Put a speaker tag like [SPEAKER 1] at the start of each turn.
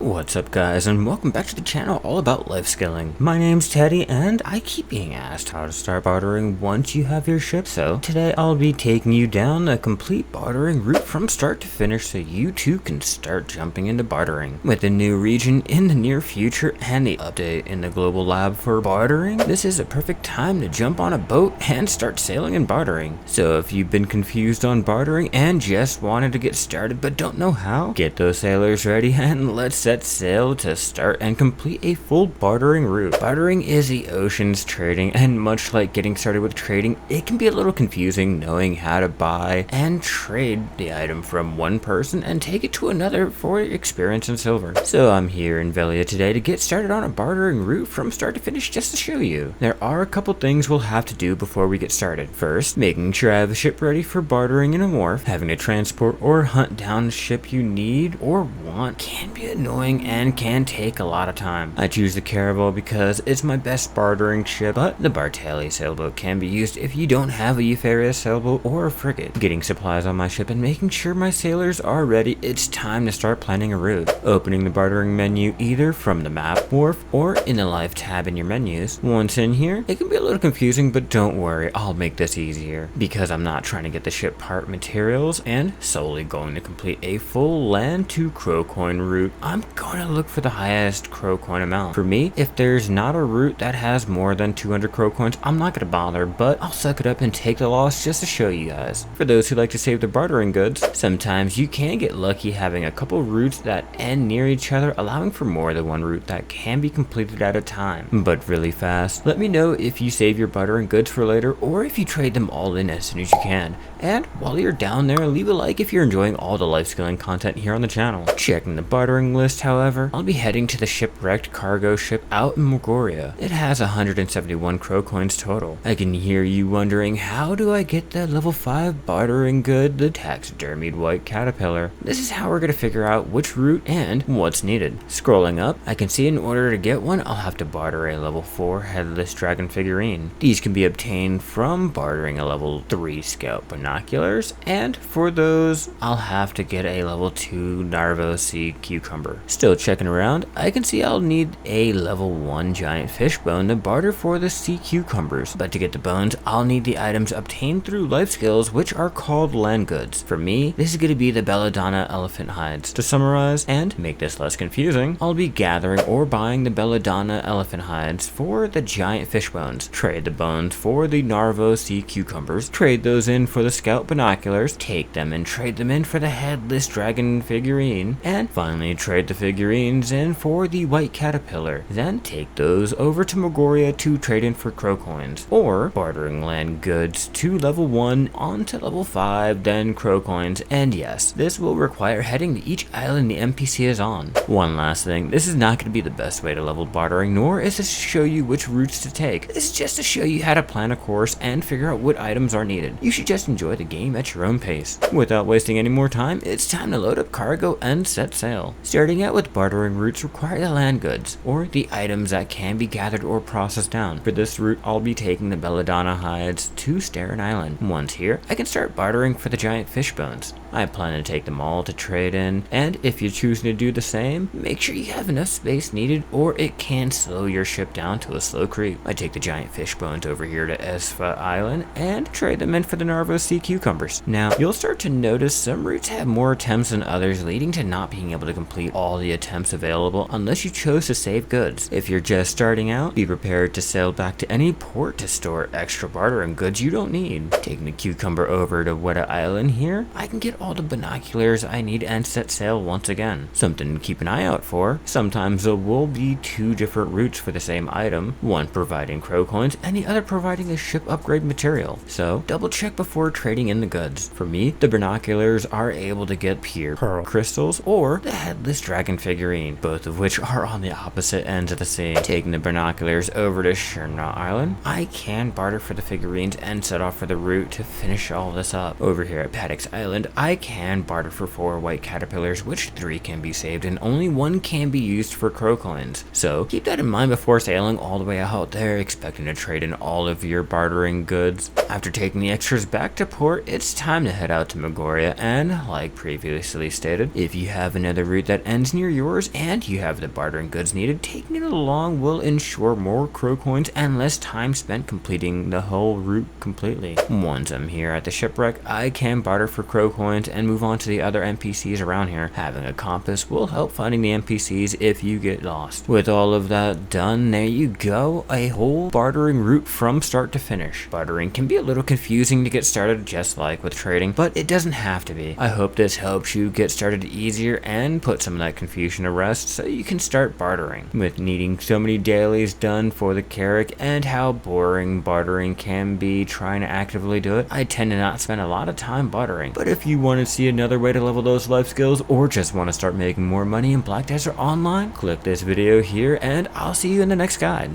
[SPEAKER 1] What's up guys, and welcome back to the channel all about life skilling. My name's Teddy and I keep being asked how to start bartering once you have your ship, so today I'll be taking you down a complete bartering route from start to finish so you too can start jumping into bartering. With the new region in the near future and the update in the global lab for bartering, this is a perfect time to jump on a boat and start sailing and bartering. So if you've been confused on bartering and just wanted to get started but don't know how, get those sailors ready and let's set sail to start and complete a full bartering route. Bartering is the ocean's trading, and much like getting started with trading, it can be a little confusing knowing how to buy and trade the item from one person and take it to another for experience and silver. So I'm here in Velia today to get started on a bartering route from start to finish just to show you. There are a couple things we'll have to do before we get started. First, making sure I have a ship ready for bartering in a wharf. Having to transport or hunt down a ship you need or want can be annoying and can take a lot of time. I choose the Caravel because it's my best bartering ship, but the Bartali sailboat can be used if you don't have a Eupharius sailboat or a frigate. Getting supplies on my ship and making sure my sailors are ready, it's time to start planning a route. Opening the bartering menu either from the map, wharf, or in the live tab in your menus. Once in here, it can be a little confusing, but don't worry, I'll make this easier because I'm not trying to get the ship part materials and solely going to complete a full land to crow coin route. I'm going to look for the highest crow coin amount. For me, if there's not a route that has more than 200 crow coins, I'm not going to bother, but I'll suck it up and take the loss just to show you guys. For those who like to save their bartering goods, sometimes you can get lucky having a couple routes that end near each other, allowing for more than one route that can be completed at a time. But really fast, let me know if you save your bartering goods for later or if you trade them all in as soon as you can. And while you're down there, leave a like if you're enjoying all the life skilling content here on the channel. Checking the bartering list, however, I'll be heading to the shipwrecked cargo ship out in Mogoria. It has 171 crow coins total. I can hear you wondering, how do I get the level 5 bartering good, the taxidermied white caterpillar? This is how we're going to figure out which route and what's needed. Scrolling up, I can see in order to get one, I'll have to barter a level 4 headless dragon figurine. These can be obtained from bartering a level 3 scout binoculars, and for those, I'll have to get a level 2 Narvo sea cucumber. Still checking around, I can see I'll need a level 1 giant fish bone to barter for the sea cucumbers, but to get the bones, I'll need the items obtained through life skills, which are called land goods. For me, this is going to be the belladonna elephant hides. To summarize and make this less confusing, I'll be gathering or buying the belladonna elephant hides for the giant fish bones, trade the bones for the Narvo sea cucumbers, trade those in for the scout binoculars, take them and trade them in for the headless dragon figurine, and finally trade the figurines in for the white caterpillar. Then take those over to Mogoria to trade in for crow coins, or bartering land goods to level 1 on to level 5, then crow coins, and yes, this will require heading to each island the NPC is on. One last thing, this is not going to be the best way to level bartering, nor is this to show you which routes to take. This is just to show you how to plan a course and figure out what items are needed. You should just enjoy the game at your own pace. Without wasting any more time, it's time to load up cargo and set sail. Starting out with bartering routes require the land goods, or the items that can be gathered or processed down. For this route, I'll be taking the belladonna hides to Starin Island. Once here, I can start bartering for the giant fish bones. I plan to take them all to trade in, and if you're choosing to do the same, make sure you have enough space needed or it can slow your ship down to a slow creep. I take the giant fish bones over here to Esfa Island and trade them in for the Narvo sea cucumbers. Now, you'll start to notice some routes have more attempts than others, leading to not being able to complete all the attempts available unless you chose to save goods. If you're just starting out, be prepared to sail back to any port to store extra bartering goods you don't need. Taking the cucumber over to Weta Island here, I can get all the binoculars I need and set sail once again. Something to keep an eye out for, sometimes there will be two different routes for the same item, one providing crow coins and the other providing a ship upgrade material. So double check before trading in the goods. For me, the binoculars are able to get pure pearl crystals or the headless dragon figurine, both of which are on the opposite ends of the sea. Taking the binoculars over to Shurna Island, I can barter for the figurines and set off for the route to finish all this up. Over here at Paddock's Island, I can barter for 4 white caterpillars, which 3 can be saved and only 1 can be used for crow coins. So keep that in mind before sailing all the way out there expecting to trade in all of your bartering goods. After taking the extras back to port, it's time to head out to Mogoria, and like previously stated, if you have another route that ends near near yours and you have the bartering goods needed, taking it along will ensure more crow coins and less time spent completing the whole route completely. Once I'm here at the shipwreck, I can barter for crow coins and move on to the other NPCs around here. Having a compass will help finding the NPCs if you get lost. With all of that done, there you go, a whole bartering route from start to finish. Bartering can be a little confusing to get started, just like with trading, but it doesn't have to be. I hope this helps you get started easier and put some of that confusion to rest so you can start bartering. With needing so many dailies done for the Carrack and how boring bartering can be trying to actively do it, I tend to not spend a lot of time bartering. But if you want to see another way to level those life skills or just want to start making more money in Black Desert Online, click this video here and I'll see you in the next guide.